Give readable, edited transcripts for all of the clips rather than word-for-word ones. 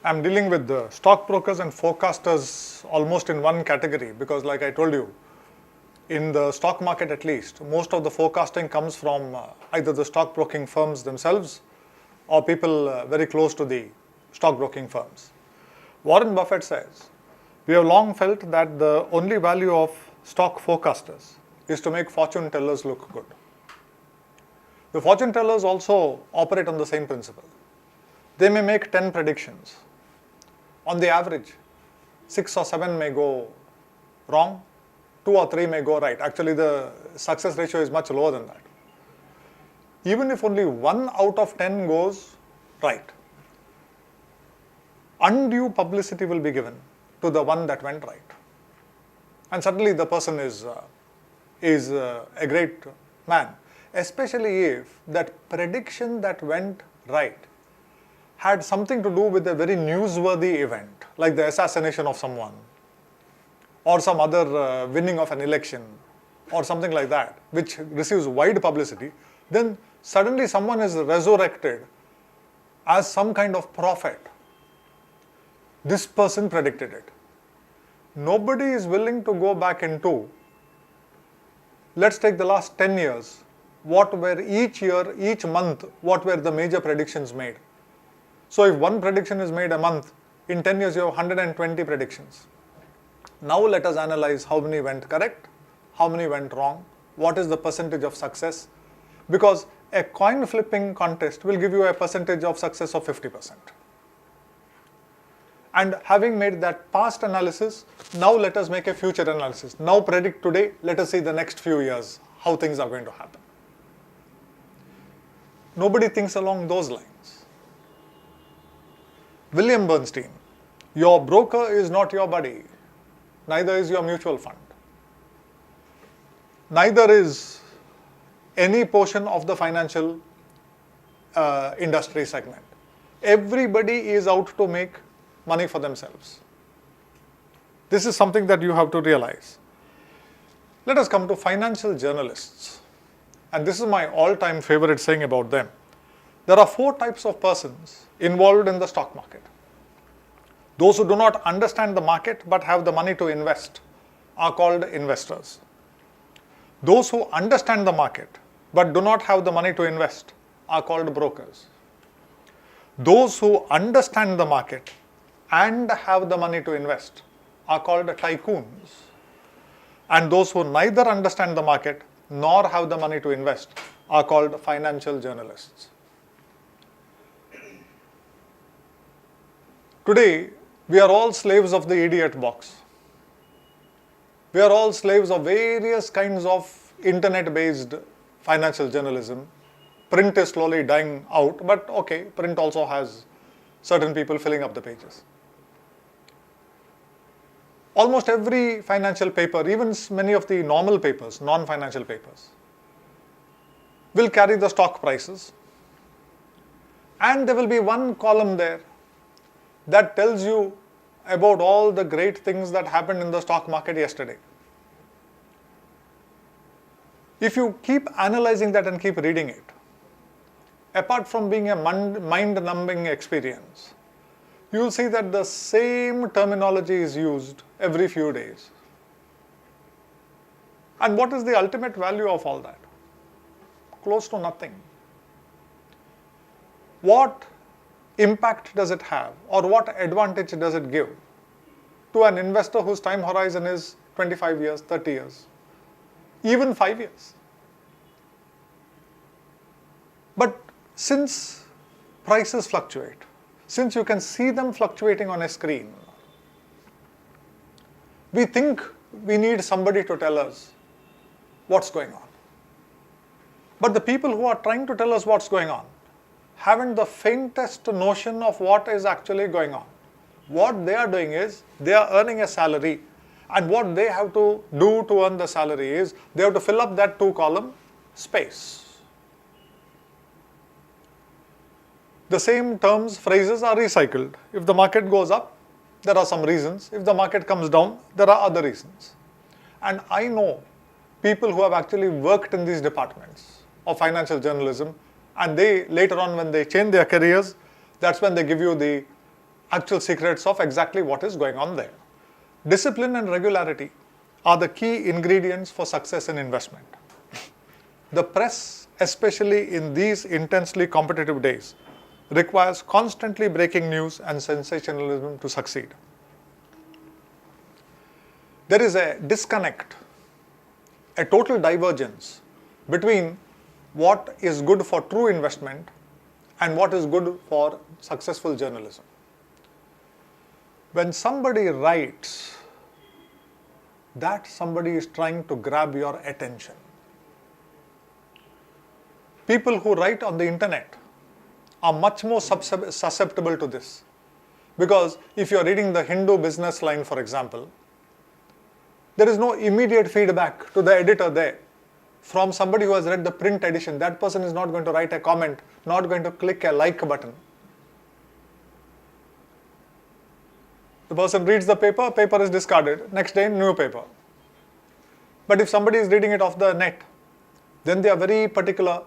I'm dealing with the stockbrokers and forecasters almost in one category because, like I told you, in the stock market at least, most of the forecasting comes from either the stockbroking firms themselves or people very close to the stockbroking firms. Warren Buffett says, we have long felt that the only value of stock forecasters is to make fortune tellers look good. The fortune tellers also operate on the same principle. They may make 10 predictions. On the average, 6 or 7 may go wrong, 2 or 3 may go right. Actually, the success ratio is much lower than that. Even if only 1 out of 10 goes right, undue publicity will be given to the one that went right. And suddenly the person is a great man, especially if that prediction that went right had something to do with a very newsworthy event, like the assassination of someone, or some other winning of an election, or something like that, which receives wide publicity. Then suddenly someone is resurrected as some kind of prophet. This person predicted it. Nobody is willing to go back into, let's take the last 10 years, what were each year, each month, what were the major predictions made. So if one prediction is made a month, in 10 years you have 120 predictions. Now let us analyze how many went correct, how many went wrong, what is the percentage of success, because a coin flipping contest will give you a percentage of success of 50%. And having made that past analysis, now let us make a future analysis. Now predict today, let us see the next few years, how things are going to happen. Nobody thinks along those lines. William Bernstein, your broker is not your buddy, neither is your mutual fund. Neither is any portion of the financial industry segment. Everybody is out to make money for themselves. This is something that you have to realize. Let us come to financial journalists. And this is my all-time favorite saying about them. There are 4 types of persons involved in the stock market. Those who do not understand the market but have the money to invest are called investors. Those who understand the market but do not have the money to invest are called brokers. Those who understand the market and have the money to invest are called tycoons. And those who neither understand the market nor have the money to invest are called financial journalists. Today, we are all slaves of the idiot box. We are all slaves of various kinds of internet-based financial journalism. Print is slowly dying out, but okay, print also has certain people filling up the pages. Almost every financial paper, even many of the normal papers, non-financial papers, will carry the stock prices. And there will be one column there that tells you about all the great things that happened in the stock market yesterday. If you keep analyzing that and keep reading it, apart from being a mind-numbing experience, you will see that the same terminology is used every few days. And what is the ultimate value of all that? Close to nothing. What impact does it have, or what advantage does it give to an investor whose time horizon is 25 years, 30 years, even 5 years? But since prices fluctuate, since you can see them fluctuating on a screen, we think we need somebody to tell us what's going on. But the people who are trying to tell us what's going on haven't the faintest notion of what is actually going on. What they are doing is, they are earning a salary, and what they have to do to earn the salary is, they have to fill up that 2-column space. The same terms, phrases are recycled. If the market goes up, there are some reasons. If the market comes down, there are other reasons. And I know people who have actually worked in these departments of financial journalism, and they later on, when they change their careers, that's when they give you the actual secrets of exactly what is going on there. Discipline and regularity are the key ingredients for success in investment. The press, especially in these intensely competitive days, requires constantly breaking news and sensationalism to succeed. There is a disconnect, a total divergence between what is good for true investment and what is good for successful journalism. When somebody writes, that somebody is trying to grab your attention. People who write on the internet are much more susceptible to this, because if you are reading the Hindu Business Line, for example, there is no immediate feedback to the editor there from somebody who has read the print edition. That person is not going to write a comment, not going to click a like button. The person reads the paper, paper is discarded, next day new paper. But if somebody is reading it off the net, then they are very particular.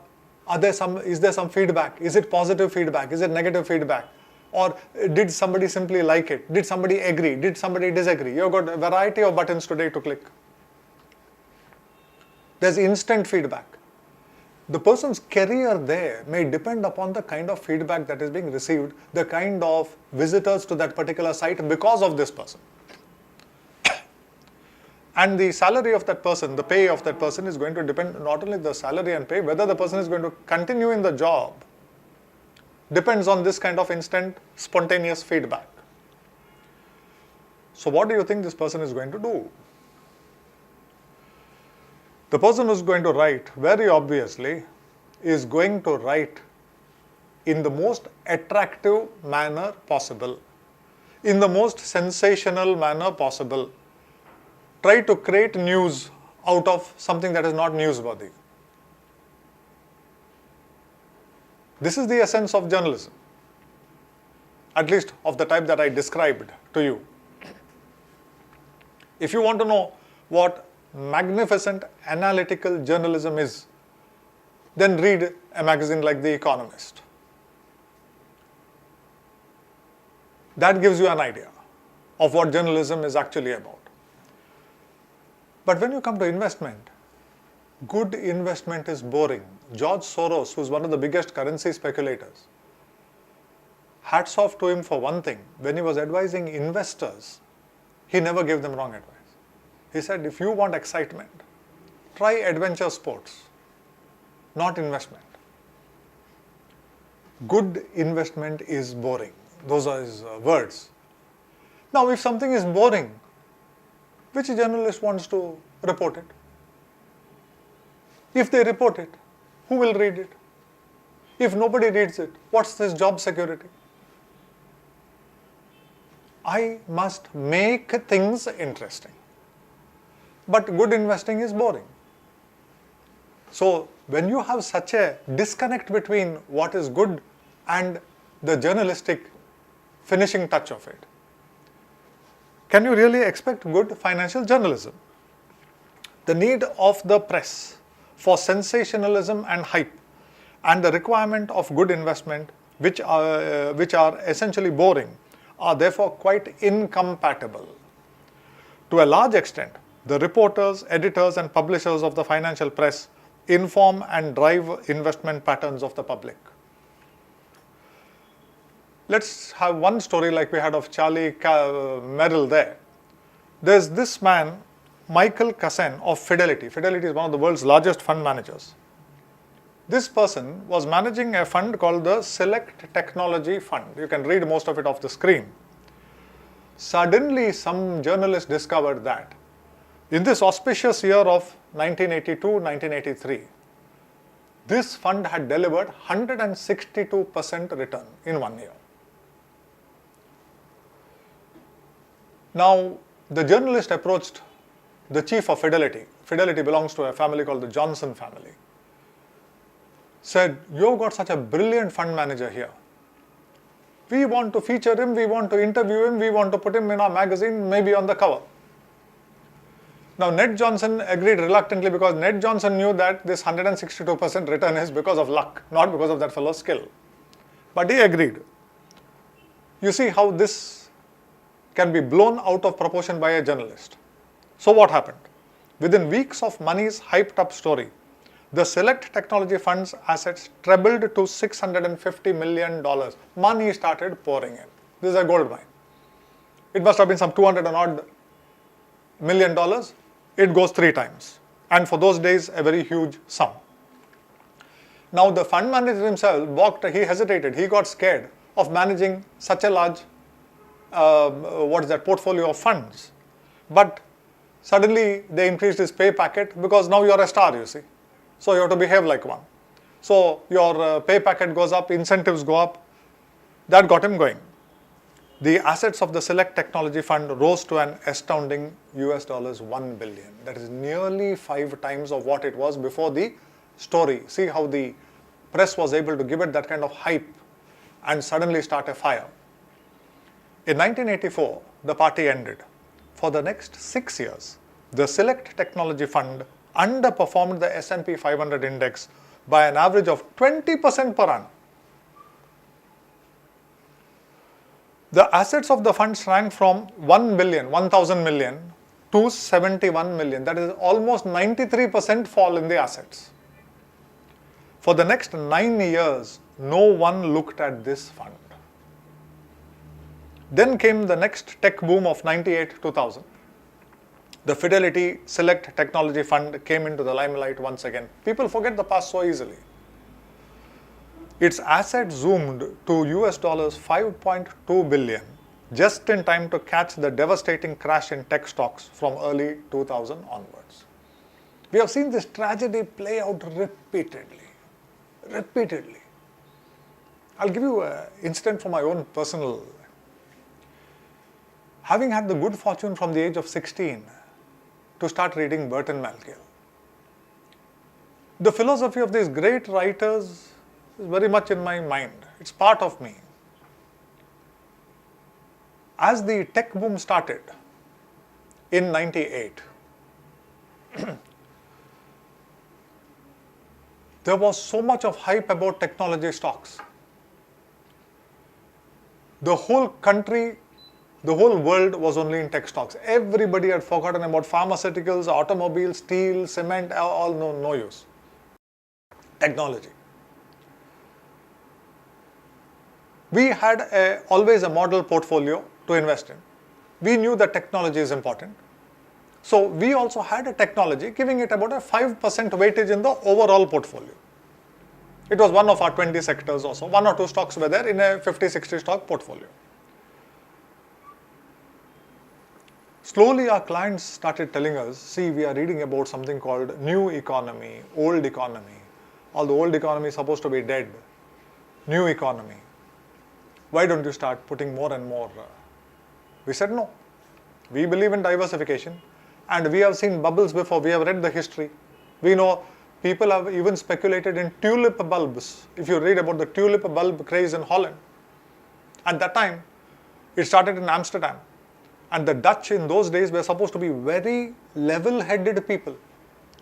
Is there some feedback? Is it positive feedback? Is it negative feedback? Or did somebody simply like it? Did somebody agree? Did somebody disagree? You've got a variety of buttons today to click. There's instant feedback. The person's career there may depend upon the kind of feedback that is being received, the kind of visitors to that particular site because of this person. And the salary of that person, the pay of that person is going to depend not only the salary and pay, whether the person is going to continue in the job depends on this kind of instant, spontaneous feedback. So what do you think this person is going to do? The person who is going to write, very obviously, is going to write in the most attractive manner possible, in the most sensational manner possible. Try to create news out of something that is not newsworthy. This is the essence of journalism, at least of the type that I described to you. If you want to know what magnificent analytical journalism is, then read a magazine like The Economist. That gives you an idea of what journalism is actually about. But when you come to investment, good investment is boring. George Soros, who is one of the biggest currency speculators, hats off to him for one thing. When he was advising investors, he never gave them wrong advice. He said, if you want excitement, try adventure sports, not investment. Good investment is boring. Those are his words. Now, if something is boring, which journalist wants to report it? If they report it, who will read it? If nobody reads it, what's this job security? I must make things interesting. But good investing is boring. So, when you have such a disconnect between what is good and the journalistic finishing touch of it, can you really expect good financial journalism? The need of the press for sensationalism and hype and the requirement of good investment, which are essentially boring, are therefore quite incompatible. To a large extent, the reporters, editors and publishers of the financial press inform and drive investment patterns of the public. Let's have one story like we had of Charlie Merrill there. There's this man, Michael Kassan of Fidelity. Fidelity is one of the world's largest fund managers. This person was managing a fund called the Select Technology Fund. You can read most of it off the screen. Suddenly, some journalist discovered that in this auspicious year of 1982-1983, this fund had delivered 162% return in 1 year. Now, the journalist approached the chief of Fidelity. Fidelity belongs to a family called the Johnson family. Said, you've got such a brilliant fund manager here. We want to feature him, we want to interview him, we want to put him in our magazine, maybe on the cover. Now, Ned Johnson agreed reluctantly because Ned Johnson knew that this 162% return is because of luck, not because of that fellow's skill. But he agreed. You see how this can be blown out of proportion by a journalist. So what happened? Within weeks of Money's hyped up story, the Select Technology Fund's assets trebled to $650 million. Money started pouring in. This is a gold mine. It must have been some 200 and odd million dollars. It goes 3 times. And for those days, a very huge sum. Now the fund manager himself he hesitated, he got scared of managing such a large portfolio of funds. But suddenly they increased his pay packet because now you are a star, you see. So you have to behave like one. So your pay packet goes up, incentives go up. That got him going. The assets of the Select Technology Fund rose to an astounding $1 billion. That is nearly 5 times of what it was before the story. See how the press was able to give it that kind of hype and suddenly start a fire. In 1984, the party ended. For the next 6 years, the Select Technology Fund underperformed the S&P 500 index by an average of 20% per annum. The assets of the fund shrank from 1,000 million to 71 million. That is almost 93% fall in the assets. For the next 9 years, no one looked at this fund. Then came the next tech boom of 98-2000. The Fidelity Select Technology Fund came into the limelight once again. People forget the past so easily. Its assets zoomed to $5.2 billion just in time to catch the devastating crash in tech stocks from early 2000 onwards. We have seen this tragedy play out repeatedly. I'll give you an incident from my own personal. Having had the good fortune from the age of 16 to start reading Burton Malkiel. The philosophy of these great writers is very much in my mind. It's part of me. As the tech boom started in 98, there was so much of hype about technology stocks. The whole country, the whole world was only in tech stocks. Everybody had forgotten about pharmaceuticals, automobiles, steel, cement, all no use. Technology. We had always a model portfolio to invest in. We knew that technology is important. So we also had a technology, giving it about a 5% weightage in the overall portfolio. It was one of our 20 sectors also. 1 or 2 stocks were there in a 50-60 stock portfolio. Slowly our clients started telling us, see, we are reading about something called new economy, old economy. All the old economy is supposed to be dead. New economy. Why don't you start putting more and more? We said no. We believe in diversification and we have seen bubbles before. We have read the history. We know people have even speculated in tulip bulbs. If you read about the tulip bulb craze in Holland. At that time, it started in Amsterdam. And the Dutch in those days were supposed to be very level-headed people.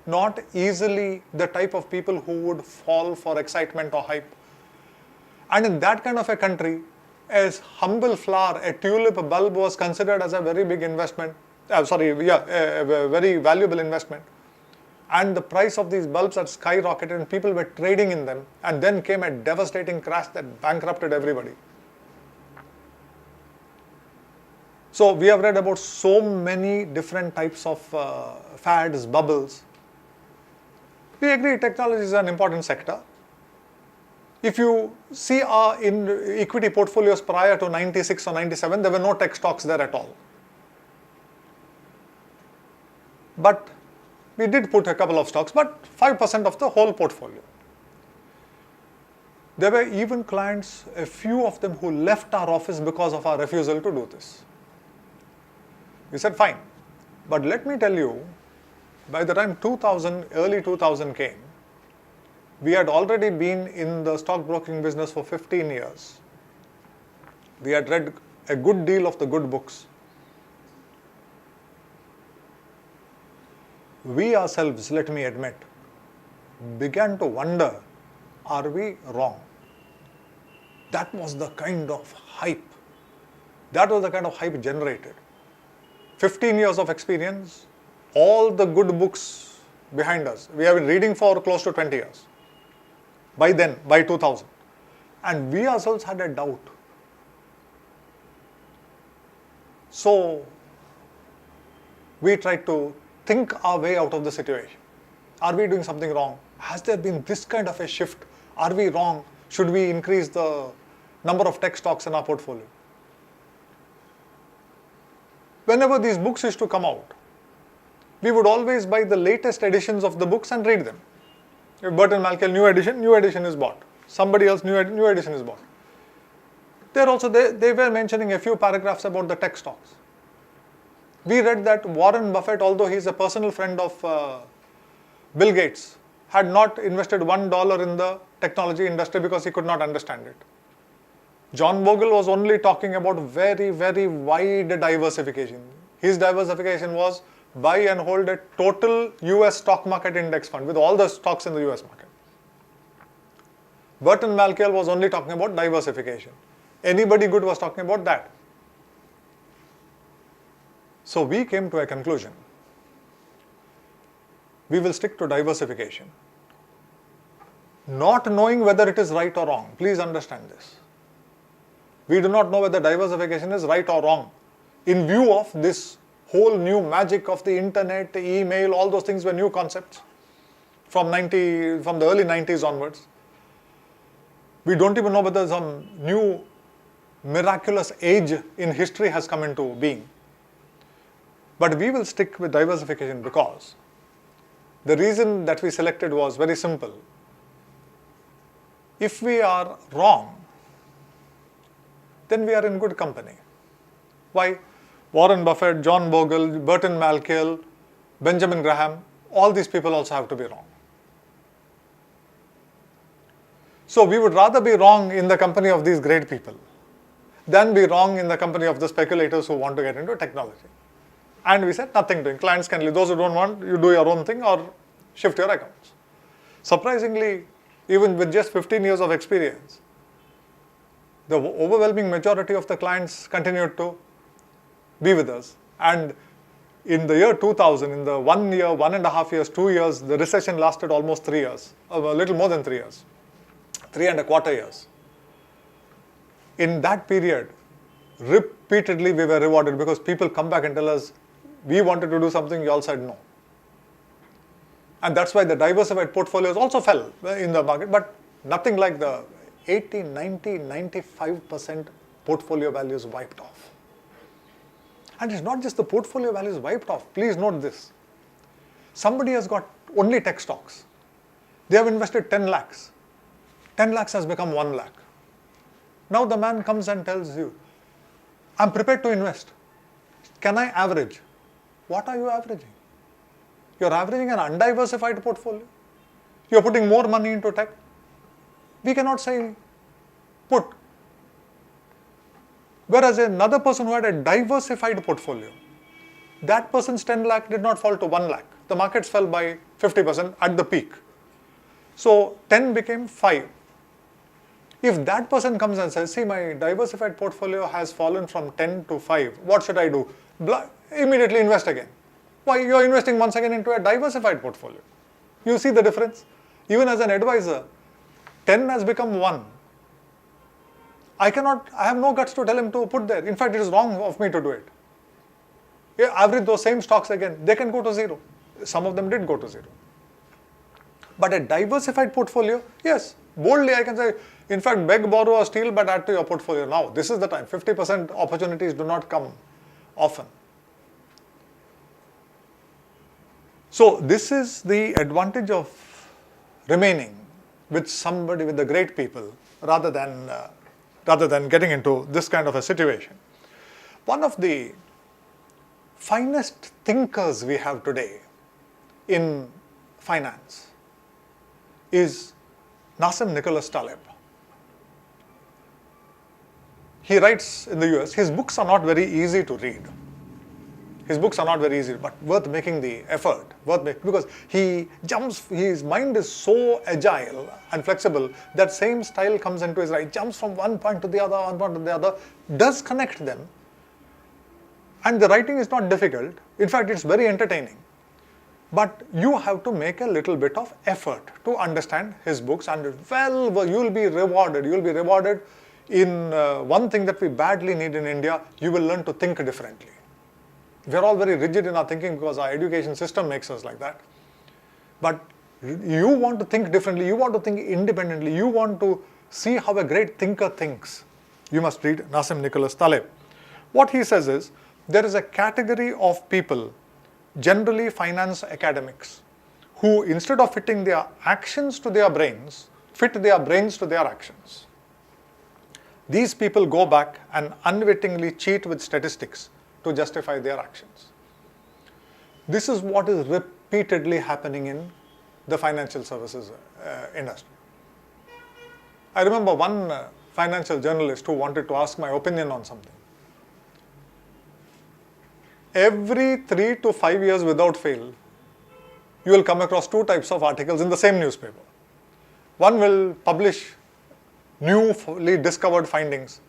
Not easily the type of people who would fall for excitement or hype. And in that kind of a country, a humble flower, a tulip bulb was considered as a very big investment. A very valuable investment. And the price of these bulbs had skyrocketed and people were trading in them. And then came a devastating crash that bankrupted everybody. So we have read about so many different types of fads, bubbles. We agree technology is an important sector. If you see our equity portfolios prior to 96 or 97, there were no tech stocks there at all. But we did put a couple of stocks, but 5% of the whole portfolio. There were even clients, a few of them, who left our office because of our refusal to do this. We said, fine. But let me tell you, by the time early 2000 came, we had already been in the stockbroking business for 15 years. We had read a good deal of the good books. We ourselves, let me admit, began to wonder, are we wrong? That was the kind of hype That was the kind of hype generated. 15 years of experience, all the good books behind us. We have been reading for close to 20 years. By then, by 2000. And we ourselves had a doubt. So, we tried to think our way out of the situation. Are we doing something wrong? Has there been this kind of a shift? Are we wrong? Should we increase the number of tech stocks in our portfolio? Whenever these books used to come out, we would always buy the latest editions of the books and read them. If Burton Malkiel new edition is bought. Somebody else new edition is bought. There also they were mentioning a few paragraphs about the tech stocks. We read that Warren Buffett, although he is a personal friend of Bill Gates, had not invested $1 in the technology industry because he could not understand it. John Bogle was only talking about very, very wide diversification. His diversification was buy and hold a total US stock market index fund with all the stocks in the US market. Burton Malkiel was only talking about diversification. Anybody good was talking about that. So we came to a conclusion. We will stick to diversification. Not knowing whether it is right or wrong. Please understand this. We do not know whether diversification is right or wrong. In view of this whole new magic of the internet, email, all those things were new concepts from the early 90s onwards. We don't even know whether some new miraculous age in history has come into being. But we will stick with diversification because the reason that we selected was very simple. If we are wrong, then we are in good company. Why? Warren Buffett, John Bogle, Burton Malkiel, Benjamin Graham, all these people also have to be wrong. So we would rather be wrong in the company of these great people than be wrong in the company of the speculators who want to get into technology. And we said nothing doing. Clients can leave. Those who don't want, you do your own thing or shift your accounts. Surprisingly, even with just 15 years of experience, the overwhelming majority of the clients continued to be with us. And in the year 2000, in the 1 year, 1.5 years, 2 years, the recession lasted almost 3 years, a little more than 3 years, 3.25 years. In that period, repeatedly we were rewarded because people come back and tell us, we wanted to do something, you all said no. And that's why the diversified portfolios also fell in the market, but nothing like the 80, 90, 95% portfolio values wiped off. And it's not just the portfolio values wiped off. Please note this. Somebody has got only tech stocks. They have invested 10 lakhs. 10 lakhs has become 1 lakh. Now the man comes and tells you, I'm prepared to invest. Can I average? What are you averaging? You're averaging an undiversified portfolio. You're putting more money into tech. We cannot say put. Whereas another person who had a diversified portfolio, that person's 10 lakh did not fall to 1 lakh. The markets fell by 50% at the peak. So 10 became 5. If that person comes and says, see, my diversified portfolio has fallen from 10 to 5, what should I do? Immediately invest again. Why? You're investing once again into a diversified portfolio. You see the difference? Even as an advisor, 10 has become 1. I have no guts to tell him to put there. In fact, it is wrong of me to do it. Yeah, average those same stocks again. They can go to 0. Some of them did go to 0. But a diversified portfolio, yes, boldly I can say, in fact, beg, borrow or steal, but add to your portfolio now. This is the time. 50% opportunities do not come often. So this is the advantage of remaining with somebody, with the great people, rather than getting into this kind of a situation. One of the finest thinkers we have today in finance is Nassim Nicholas Taleb. He writes in the US. His books are not very easy to read. His books are not very easy, but worth making the effort, because his mind is so agile and flexible that same style comes into his right, jumps from one point to the other, does connect them, And the writing is not difficult. In fact, it's very entertaining. But you have to make a little bit of effort to understand his books, and well, you will be rewarded. You will be rewarded in one thing that we badly need in India. You will learn to think differently. We are all very rigid in our thinking because our education system makes us like that. But you want to think differently, you want to think independently, you want to see how a great thinker thinks. You must read Nassim Nicholas Taleb. What he says is, there is a category of people, generally finance academics, who instead of fitting their actions to their brains, fit their brains to their actions. These people go back and unwittingly cheat with statistics to justify their actions. This is what is repeatedly happening in the financial services industry. I remember one financial journalist who wanted to ask my opinion on something. Every 3 to 5 years without fail, you will come across 2 types of articles in the same newspaper. One will publish newly discovered findings.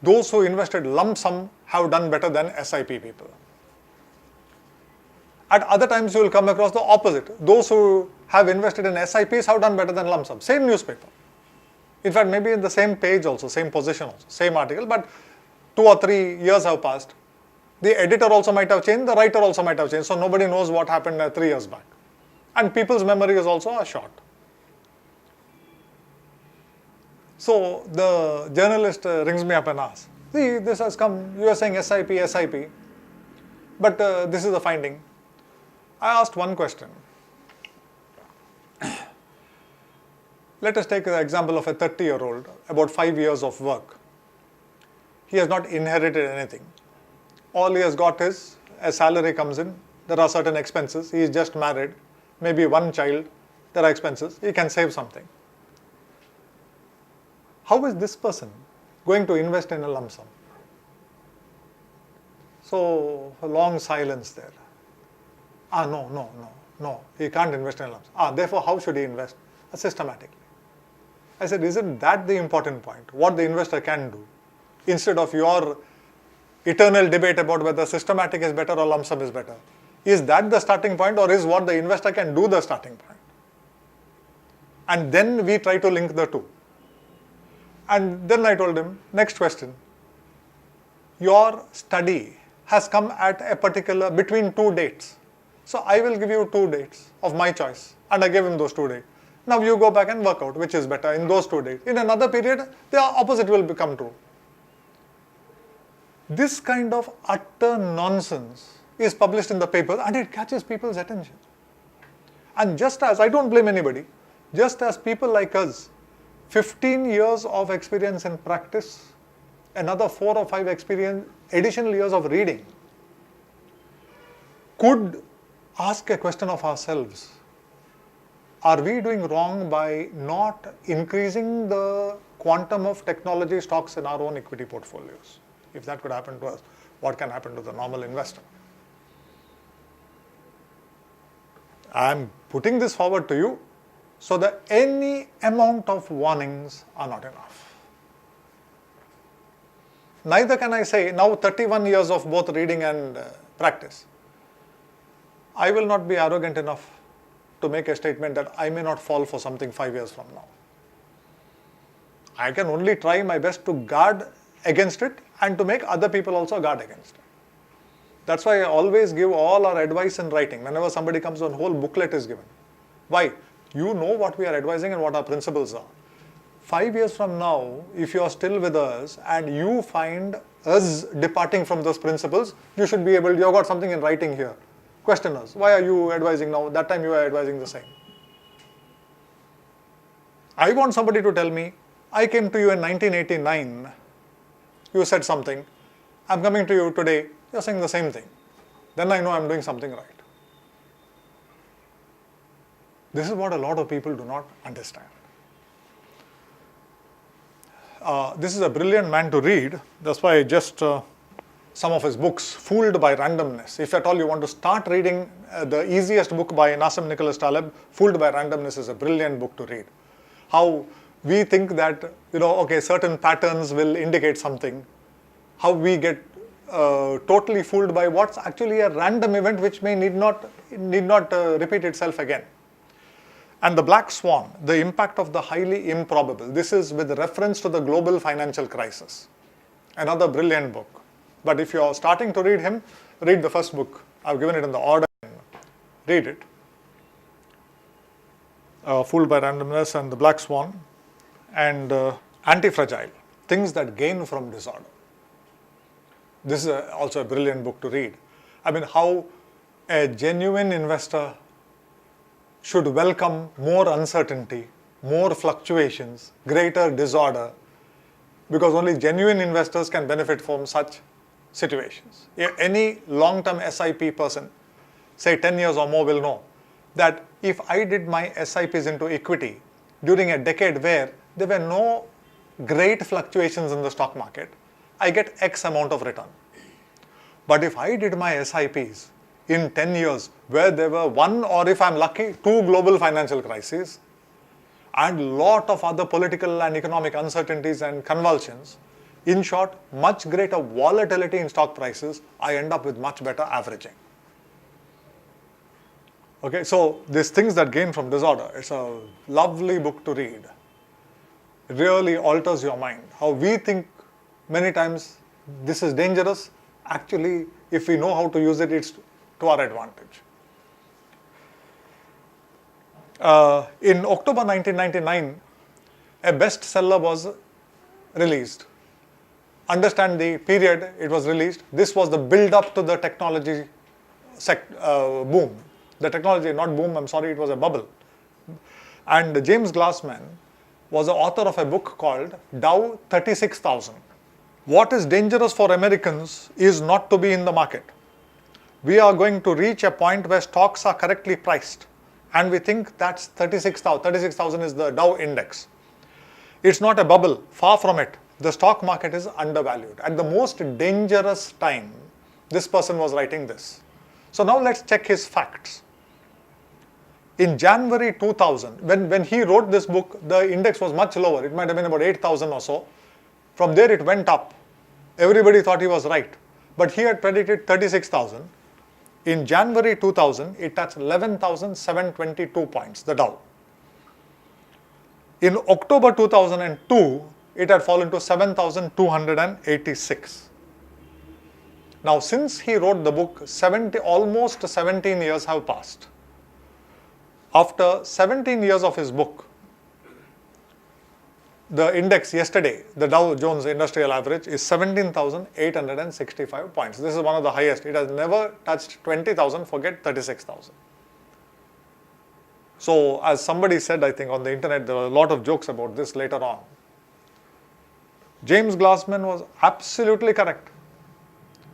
Those who invested lump sum have done better than SIP people. At other times you will come across the opposite. Those who have invested in SIPs have done better than lump sum. Same newspaper. In fact, maybe in the same page also, same position also, same article, but 2 or 3 years have passed. The editor also might have changed, the writer also might have changed, so nobody knows what happened 3 years back. And people's memory is also short. So the journalist rings me up and asks, see, this has come, you are saying SIP, but this is the finding. I asked one question. Let us take the example of a 30-year-old, about 5 years of work. He has not inherited anything. All he has got is a salary comes in, there are certain expenses, he is just married, maybe one child, there are expenses, he can save something. How is this person going to invest in a lump sum? So, a long silence there. No, he can't invest in a lump sum. Therefore, how should he invest? Systematically. I said, isn't that the important point? What the investor can do? Instead of your eternal debate about whether systematic is better or lump sum is better. Is that the starting point, or is what the investor can do the starting point? And then we try to link the two. And then I told him, next question. Your study has come at a particular, between 2 dates. So I will give you 2 dates of my choice. And I gave him those 2 dates. Now you go back and work out which is better in those 2 days. In another period, the opposite will become true. This kind of utter nonsense is published in the paper and it catches people's attention. And just as, I don't blame anybody, just as people like us, 15 years of experience in practice, another 4 or 5 additional years of reading, could ask a question of ourselves. Are we doing wrong by not increasing the quantum of technology stocks in our own equity portfolios? If that could happen to us, what can happen to the normal investor? I am putting this forward to you so that any amount of warnings are not enough. Neither can I say, now 31 years of both reading and practice, I will not be arrogant enough to make a statement that I may not fall for something 5 years from now. I can only try my best to guard against it and to make other people also guard against it. That's why I always give all our advice in writing. Whenever somebody comes, a whole booklet is given. Why? You know what we are advising and what our principles are. 5 years from now, if you are still with us and you find us departing from those principles, you should be able, you have got something in writing here. Question us, why are you advising now? That time you were advising the same. I want somebody to tell me, I came to you in 1989, you said something, I'm coming to you today, you're saying the same thing. Then I know I'm doing something right. This is what a lot of people do not understand. This is a brilliant man to read. That's why I just, some of his books, Fooled by Randomness. If at all you want to start reading the easiest book by Nassim Nicholas Taleb, Fooled by Randomness is a brilliant book to read. How we think that, certain patterns will indicate something. How we get totally fooled by what's actually a random event which may need not repeat itself again. And the black swan, the impact of the highly improbable. This is with reference to the global financial crisis. Another brilliant book. But if you're starting to read him, read the first book. I've given it in the order. Read it. Fooled by Randomness and the Black Swan. And Anti-Fragile, Things That Gain from Disorder. This is also a brilliant book to read. I mean, how a genuine investor should welcome more uncertainty, more fluctuations, greater disorder, because only genuine investors can benefit from such situations. Any long-term SIP person, say 10 years or more, will know that if I did my SIPs into equity during a decade where there were no great fluctuations in the stock market, I get X amount of return. But if I did my SIPs in 10 years where there were one, or if I'm lucky, two global financial crises and lot of other political and economic uncertainties and convulsions, in short, much greater volatility in stock prices, I end up with much better averaging. Okay, so these Things That Gain from Disorder, it's a lovely book to read. It really alters your mind. How we think many times this is dangerous, actually, if we know how to use it, it's to our advantage. In October 1999, a bestseller was released. Understand the period it was released. This was the build-up to the technology boom. The technology, not boom, I'm sorry, it was a bubble. And James Glassman was the author of a book called Dow 36,000. What is dangerous for Americans is not to be in the market. We are going to reach a point where stocks are correctly priced, and we think that's 36,000. 36,000 is the Dow index. It's not a bubble, far from it. The stock market is undervalued. At the most dangerous time, this person was writing this. So now let's check his facts. In January 2000, when he wrote this book, the index was much lower. It might have been about 8,000 or so. From there it went up. Everybody thought he was right. But he had predicted 36,000. In January 2000, it touched 11,722 points, the Dow. In October 2002, it had fallen to 7,286. Now, since he wrote the book, almost 17 years have passed. After 17 years of his book, the index yesterday, the Dow Jones Industrial Average, is 17,865 points. This is one of the highest. It has never touched 20,000, forget 36,000. So, as somebody said, I think on the internet, there were a lot of jokes about this later on. James Glassman was absolutely correct.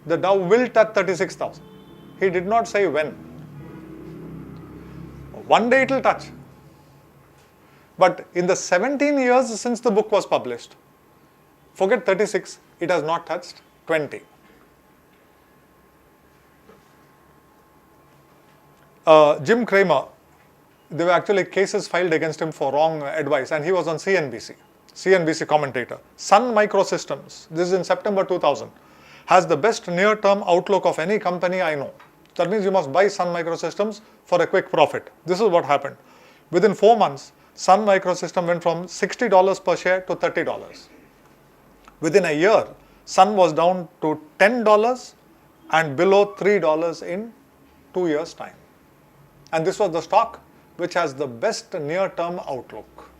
The Dow will touch 36,000. He did not say when. One day it will touch. But in the 17 years since the book was published, forget 36, it has not touched 20. Jim Cramer, there were actually cases filed against him for wrong advice, and he was on CNBC commentator. Sun Microsystems, this is in September 2000, has the best near-term outlook of any company I know. That means you must buy Sun Microsystems for a quick profit. This is what happened. Within 4 months, Sun Microsystems went from $60 per share to $30. Within a year, Sun was down to $10 and below $3 in 2 years' time. And this was the stock which has the best near-term outlook.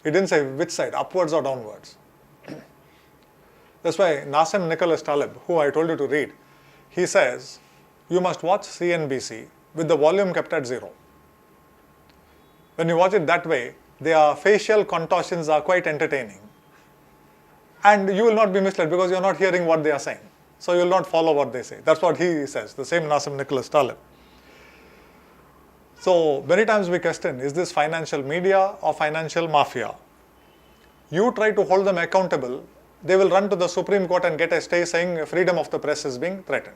He didn't say which side, upwards or downwards. That's why Nassim Nicholas Taleb, who I told you to read, he says, you must watch CNBC with the volume kept at 0. When you watch it that way, their facial contortions are quite entertaining. And you will not be misled because you are not hearing what they are saying. So you will not follow what they say. That's what he says, the same Nassim Nicholas Taleb. So many times we question, is this financial media or financial mafia? You try to hold them accountable, they will run to the Supreme Court and get a stay saying freedom of the press is being threatened.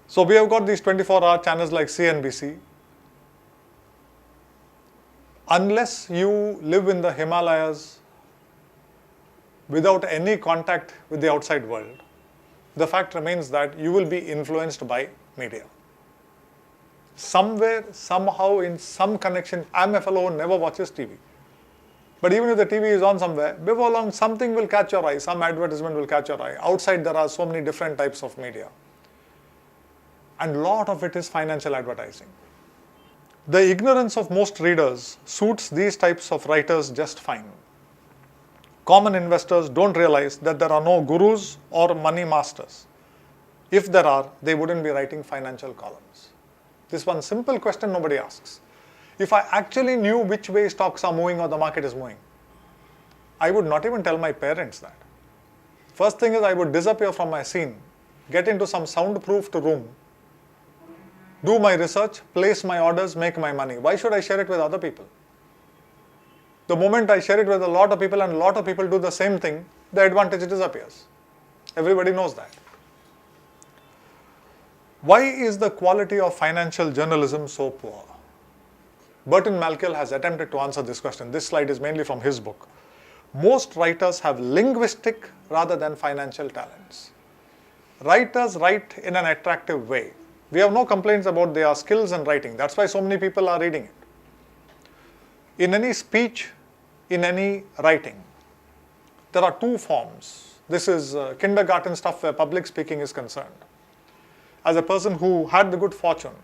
So we have got these 24-hour channels like CNBC. Unless you live in the Himalayas without any contact with the outside world, the fact remains that you will be influenced by media. Somewhere, somehow, in some connection, I'm a fellow who never watches TV. But even if the TV is on somewhere, before long something will catch your eye, some advertisement will catch your eye. Outside there are so many different types of media. And a lot of it is financial advertising. The ignorance of most readers suits these types of writers just fine. Common investors don't realize that there are no gurus or money masters. If there are, they wouldn't be writing financial columns. This one simple question nobody asks. If I actually knew which way stocks are moving or the market is moving, I would not even tell my parents that. First thing is I would disappear from my scene, get into some soundproofed room, do my research, place my orders, make my money. Why should I share it with other people? The moment I share it with a lot of people and a lot of people do the same thing, the advantage disappears. Everybody knows that. Why is the quality of financial journalism so poor? Burton Malkiel has attempted to answer this question. This slide is mainly from his book. Most writers have linguistic rather than financial talents. Writers write in an attractive way. We have no complaints about their skills in writing. That's why so many people are reading it. In any speech, in any writing, there are two forms. This is kindergarten stuff where public speaking is concerned. As a person who had the good fortune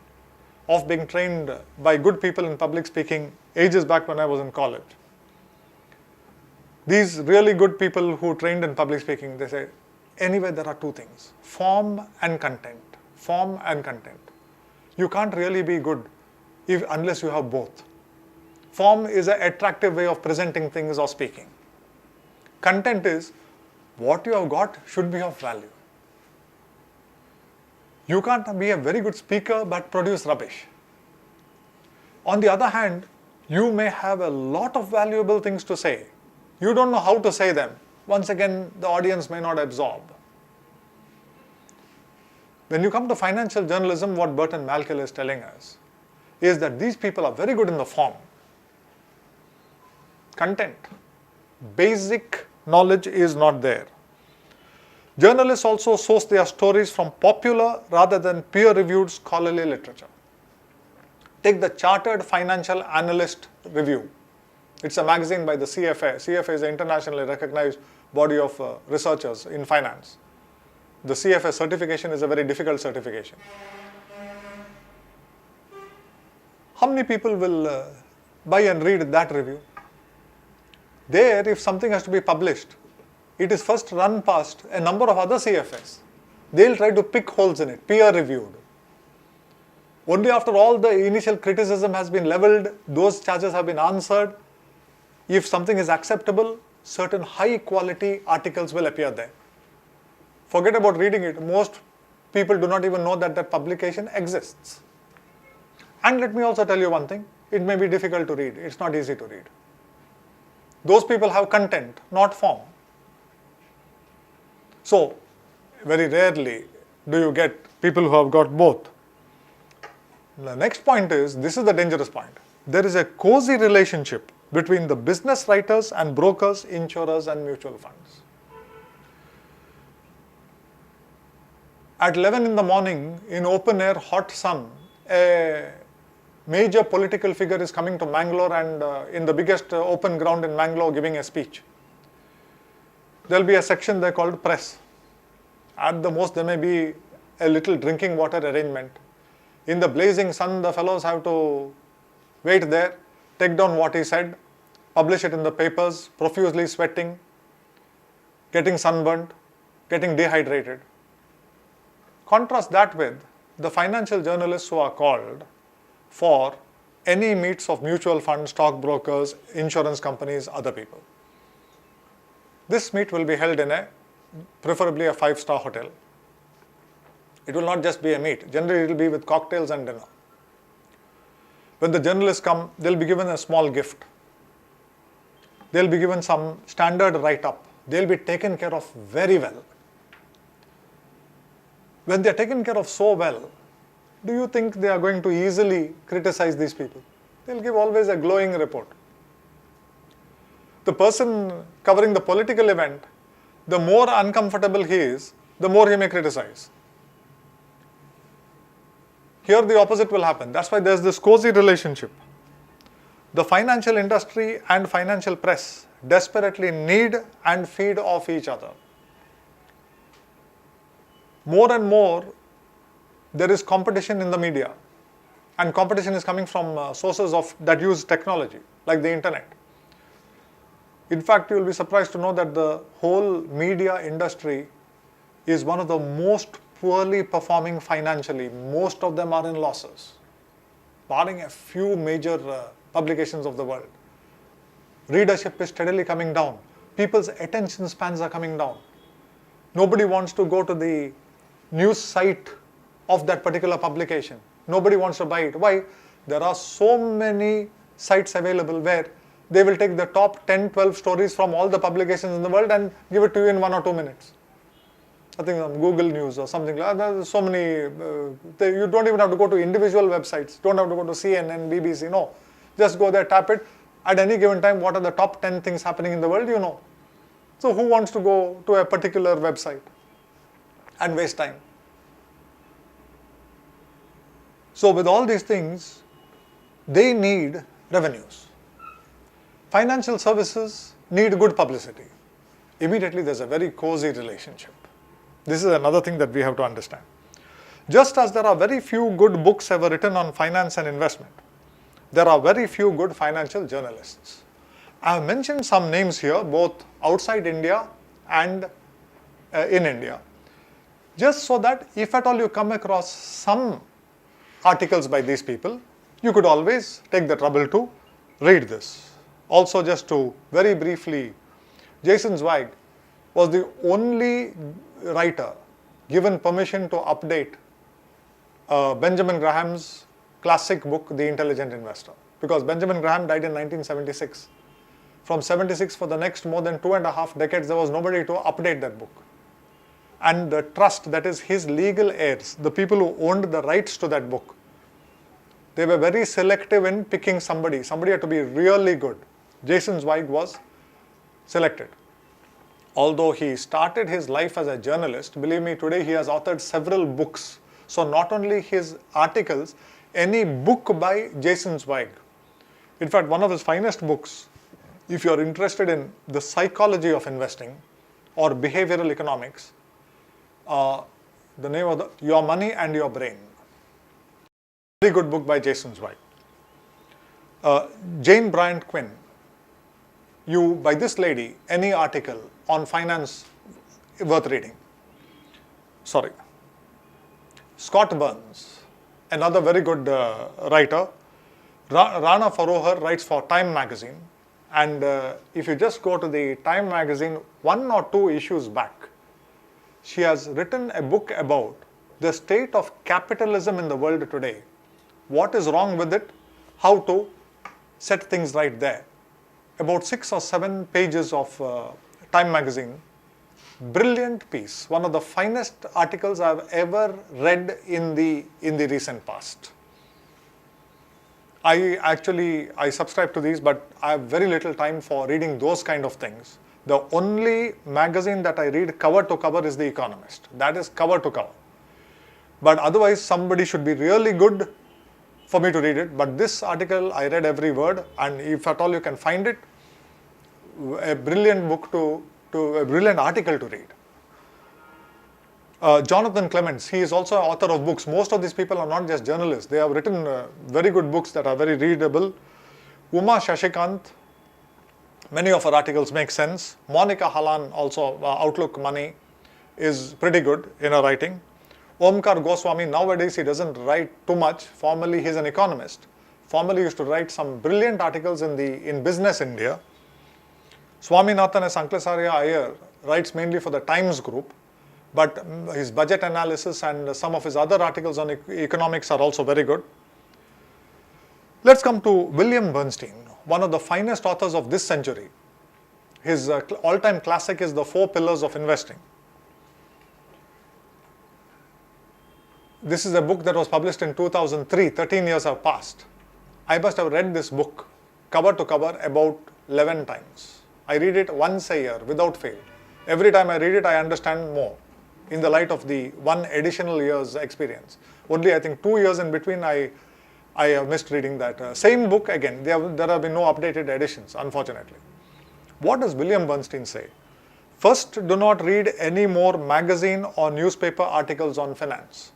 of being trained by good people in public speaking ages back when I was in college, these really good people who trained in public speaking, they say, anyway, there are two things, form and content. Form and content. You can't really be good unless you have both. Form is an attractive way of presenting things or speaking. Content is what you have got should be of value. You can't be a very good speaker but produce rubbish. On the other hand, you may have a lot of valuable things to say. You don't know how to say them. Once again, the audience may not absorb. When you come to financial journalism, what Burton Malkiel is telling us is that these people are very good in the form. Content, basic knowledge is not there. Journalists also source their stories from popular rather than peer-reviewed scholarly literature. Take the Chartered Financial Analyst Review. It's a magazine by the CFA. CFA is an internationally recognized body of researchers in finance. The CFA certification is a very difficult certification. How many people will buy and read that review? There, if something has to be published, it is first run past a number of other CFAs. They'll try to pick holes in it, peer-reviewed. Only after all the initial criticism has been leveled, those charges have been answered, if something is acceptable, certain high-quality articles will appear there. Forget about reading it. Most people do not even know that that publication exists. And let me also tell you one thing. It may be difficult to read. It's not easy to read. Those people have content, not form. So, very rarely do you get people who have got both. The next point is, this is the dangerous point. There is a cozy relationship between the business writers and brokers, insurers and mutual funds. At 11 in the morning, in open air, hot sun, a major political figure is coming to Mangalore and in the biggest open ground in Mangalore giving a speech. There will be a section there called press. At the most, there may be a little drinking water arrangement. In the blazing sun, the fellows have to wait there, take down what he said, publish it in the papers, profusely sweating, getting sunburnt, getting dehydrated. Contrast that with the financial journalists who are called for any meets of mutual funds, stockbrokers, insurance companies, other people. This meet will be held in preferably a 5-star hotel. It will not just be a meet. Generally, it will be with cocktails and dinner. When the journalists come, they'll be given a small gift. They'll be given some standard write-up. They'll be taken care of very well. When they are taken care of so well, do you think they are going to easily criticize these people? They'll give always a glowing report. The person covering the political event the more uncomfortable he is, the more he may criticize. Here the opposite will happen. That's why there's this cozy relationship. The financial industry and financial press desperately need and feed off each other. More and more, there is competition in the media, and competition is coming from sources that use technology, like the internet. In fact, you will be surprised to know that the whole media industry is one of the most poorly performing financially. Most of them are in losses, barring a few major publications of the world. Readership is steadily coming down. People's attention spans are coming down. Nobody wants to go to the news site of that particular publication. Nobody wants to buy it. Why? There are so many sites available where they will take the top 10, 12 stories from all the publications in the world and give it to you in 1 or 2 minutes. I think on Google News or something like that. There's so many, you don't even have to go to individual websites. Don't have to go to CNN, BBC, no. Just go there, tap it. At any given time, what are the top 10 things happening in the world, you know. So who wants to go to a particular website and waste time? So with all these things, they need revenues. Financial services need good publicity. Immediately there's a very cozy relationship. This is another thing that we have to understand. Just as there are very few good books ever written on finance and investment, there are very few good financial journalists. I have mentioned some names here, both outside India and in India, just so that if at all you come across some articles by these people, you could always take the trouble to read this. Also, just to very briefly, Jason Zweig was the only writer given permission to update Benjamin Graham's classic book, The Intelligent Investor, because Benjamin Graham died in 1976. From 76 for the next more than 2.5 decades, there was nobody to update that book. And the trust, that is his legal heirs, the people who owned the rights to that book, they were very selective in picking somebody. Somebody had to be really good. Jason Zweig was selected. Although he started his life as a journalist, believe me, today he has authored several books. So not only his articles, any book by Jason Zweig. In fact, one of his finest books, if you are interested in the psychology of investing or behavioral economics, the name of Your Money and Your Brain. Very good book by Jason Zweig. Jane Bryant Quinn. By this lady, any article on finance worth reading. Sorry. Scott Burns, another very good writer. Rana Farohar writes for Time magazine, and if you just go to the Time magazine 1 or 2 issues back, she has written a book about the state of capitalism in the world today. What is wrong with it? How to set things right there. About 6 or 7 pages of Time magazine. Brilliant piece. One of the finest articles I've ever read in the recent past. I subscribe to these, but I have very little time for reading those kind of things. The only magazine that I read cover to cover is The Economist. That is cover to cover. But otherwise, somebody should be really good for me to read it. But this article, I read every word, and if at all you can find it, a brilliant book a brilliant article to read. Jonathan Clements, he is also an author of books. Most of these people are not just journalists. They have written very good books that are very readable. Uma Shashikant, many of her articles make sense. Monica Halan, also Outlook Money, is pretty good in her writing. Omkar Goswami, nowadays he doesn't write too much. Formerly he is an economist. Formerly he used to write some brilliant articles in Business India. Swaminathan S. Anklasarya Iyer writes mainly for the Times Group, but his budget analysis and some of his other articles on economics are also very good. Let's come to William Bernstein, one of the finest authors of this century. His all-time classic is The 4 Pillars of Investing. This is a book that was published in 2003, 13 years have passed. I must have read this book cover to cover about 11 times. I read it once a year without fail. Every time I read it, I understand more in the light of the one additional year's experience. Only I think 2 years in between, I have missed reading that. Same book again. There have been no updated editions, unfortunately. What does William Bernstein say? First, do not read any more magazine or newspaper articles on finance.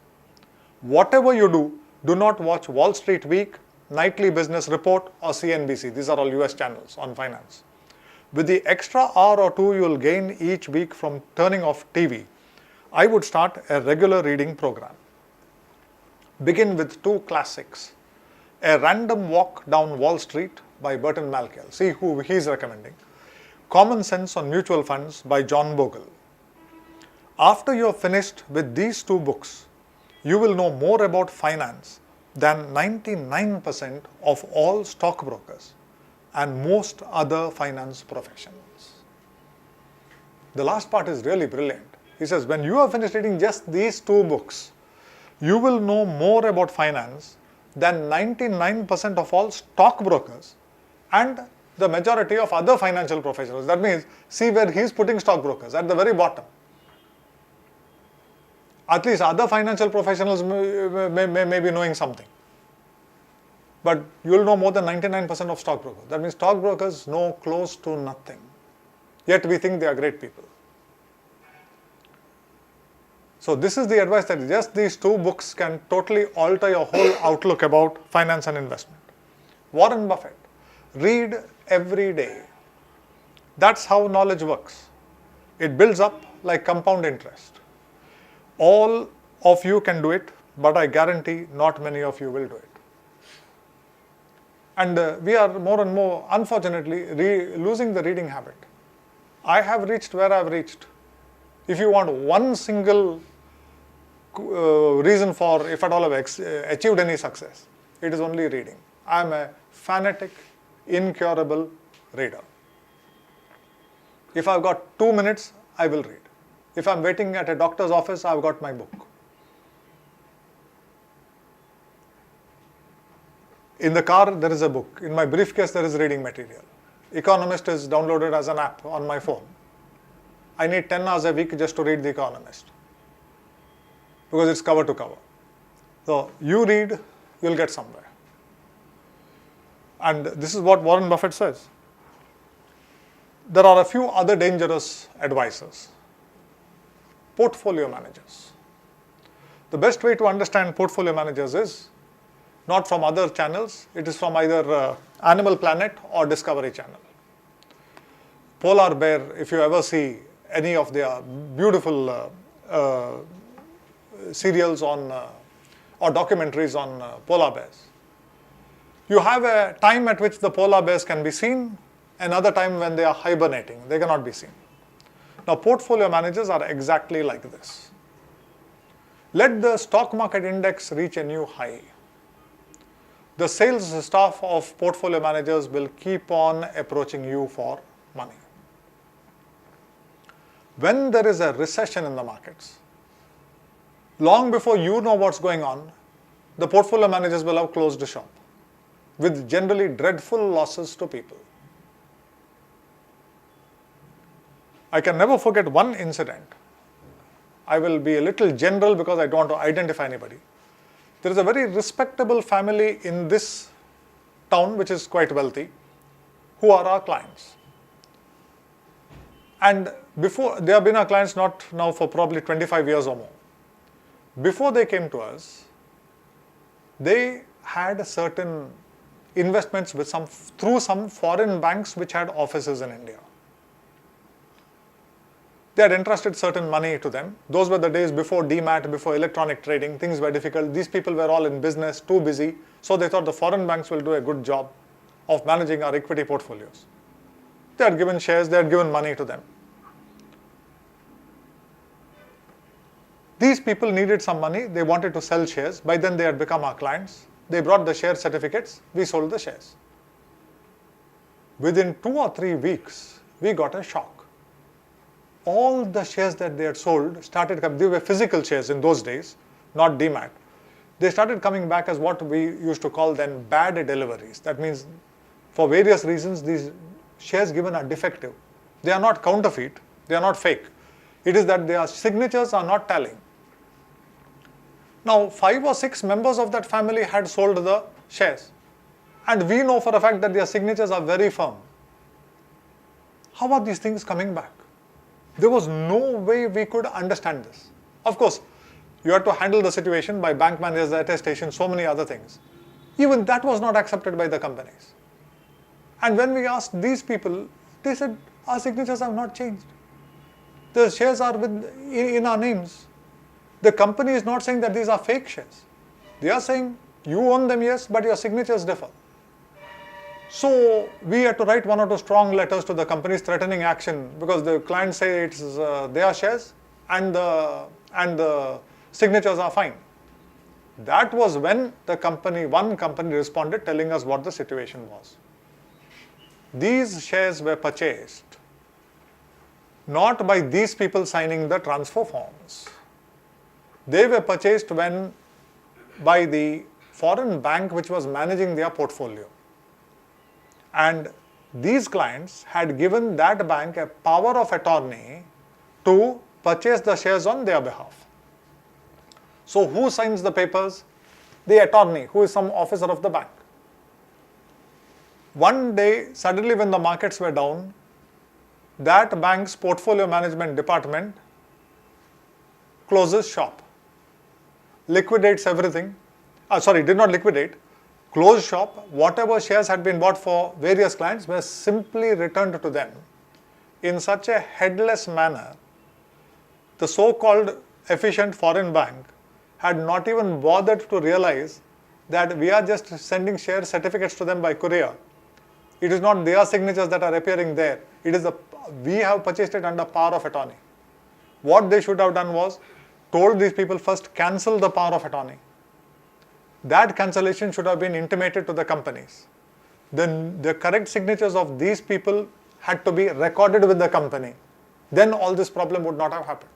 Whatever you do, do not watch Wall Street Week, Nightly Business Report or CNBC. These are all US channels on finance. With the extra hour or two you will gain each week from turning off TV, I would start a regular reading program. Begin with 2 classics. A Random Walk Down Wall Street by Burton Malkiel. See who he is recommending. Common Sense on Mutual Funds by John Bogle. After you are finished with these 2 books, you will know more about finance than 99% of all stockbrokers and most other finance professionals. The last part is really brilliant. He says, when you have finished reading just these 2 books, you will know more about finance than 99% of all stockbrokers and the majority of other financial professionals. That means, see where he is putting stockbrokers, at the very bottom. At least other financial professionals may be knowing something. But you will know more than 99% of stockbrokers. That means stockbrokers know close to nothing. Yet we think they are great people. So this is the advice, that just these 2 books can totally alter your whole outlook about finance and investment. Warren Buffett, read every day. That's how knowledge works. It builds up like compound interest. All of you can do it, but I guarantee not many of you will do it. And we are more and more, unfortunately, losing the reading habit. I have reached where I have reached. If you want one single reason for, if at all, I've achieved any success, it is only reading. I am a fanatic, incurable reader. If I've got 2 minutes, I will read. If I'm waiting at a doctor's office, I've got my book. In the car, there is a book. In my briefcase, there is reading material. Economist is downloaded as an app on my phone. I need 10 hours a week just to read The Economist, because it's cover to cover. So you read, you'll get somewhere. And this is what Warren Buffett says. There are a few other dangerous advisors. Portfolio managers. The best way to understand portfolio managers is not from other channels, it is from either Animal Planet or Discovery Channel. Polar Bear, if you ever see any of their beautiful serials on or documentaries on polar bears, you have a time at which the polar bears can be seen, another time when they are hibernating, they cannot be seen. Now, portfolio managers are exactly like this. Let the stock market index reach a new high. The sales staff of portfolio managers will keep on approaching you for money. When there is a recession in the markets, long before you know what's going on, the portfolio managers will have closed the shop with generally dreadful losses to people. I can never forget one incident. I will be a little general because I don't want to identify anybody. There is a very respectable family in this town which is quite wealthy, who are our clients. And before, they have been our clients not now for probably 25 years or more. Before they came to us, they had certain investments with through some foreign banks which had offices in India. They had entrusted certain money to them. Those were the days before DMAT, before electronic trading. Things were difficult. These people were all in business, too busy. So they thought the foreign banks will do a good job of managing our equity portfolios. They had given shares, they had given money to them. These people needed some money. They wanted to sell shares. By then they had become our clients. They brought the share certificates. We sold the shares. Within 2 or 3 weeks, we got a shock. All the shares that they had sold started coming. They were physical shares in those days, not DMAT. They started coming back as what we used to call then bad deliveries. That means for various reasons these shares given are defective. They are not counterfeit, They are not fake. It is that their signatures are not tallying. Now, 5 or 6 members of that family had sold the shares, and we know for a fact that their signatures are very firm. How are these things coming back? There was no way we could understand this. Of course, you had to handle the situation by bank managers, attestation, so many other things. Even that was not accepted by the companies. And when we asked these people, they said, our signatures have not changed. The shares are in our names. The company is not saying that these are fake shares. They are saying, you own them, yes, but your signatures differ. So we had to write 1 or 2 strong letters to the companies threatening action, because the clients say it's their shares and the signatures are fine. That was when one company responded telling us what the situation was. These shares were purchased not by these people signing the transfer forms. They were purchased by the foreign bank which was managing their portfolio. And these clients had given that bank a power of attorney to purchase the shares on their behalf. So who signs the papers? The attorney, who is some officer of the bank. One day, suddenly when the markets were down, that bank's portfolio management department closes shop, liquidates everything. Did not liquidate, closed shop. Whatever shares had been bought for various clients were simply returned to them in such a headless manner. The so-called efficient foreign bank had not even bothered to realize that we are just sending share certificates to them by courier. It is not their signatures that are appearing there. It is we have purchased it under power of attorney. What they should have done was told these people first cancel the power of attorney. That cancellation should have been intimated to the companies. Then the correct signatures of these people had to be recorded with the company. Then all this problem would not have happened.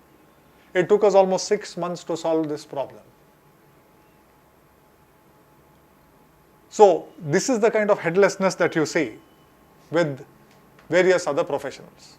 It took us almost 6 months to solve this problem. So this is the kind of headlessness that you see with various other professionals.